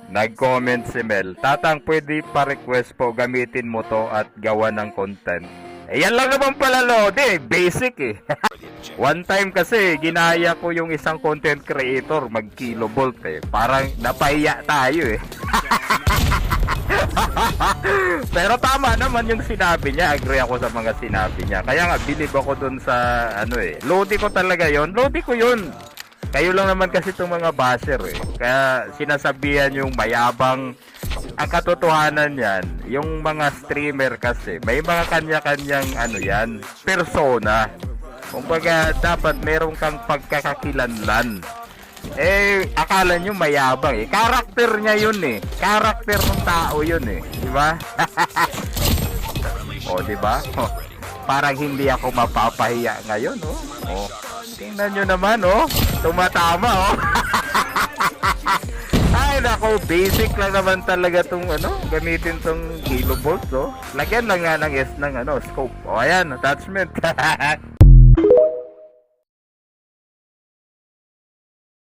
Nag-comment si Mel, Tatang, pwede pa request po, gamitin mo to at gawa ng content. Eh, yan lang naman pala, Lodi. Basic eh. One time kasi, ginaya ko yung isang content creator, mag-kilovolt eh. Parang napahiya tayo eh. Pero tama naman yung sinabi niya. Agree ako sa mga sinabi niya. Kaya nga, believe ako dun sa, Lodi ko talaga yon. Lodi ko yun. Kayo lang naman kasi itong mga basher eh. Kaya sinasabihan yung mayabang. Ang katotohanan yan, yung mga streamer kasi, may mga kanya-kanyang persona. Kumbaga, dapat meron kang pagkakakilanlan. Eh, akala nyo mayabang eh. Karakter niya yun eh. Karakter ng tao yun eh. Diba? O, diba? O, parang hindi ako mapapahiya ngayon, oh. O, tingnan nyo naman, oh. Tumatama, oh. Ay, nako, basic lang naman talaga tong gamitin tong kilovolts, oh. Lagyan lang nga ng S ng scope. O, ayan, attachment.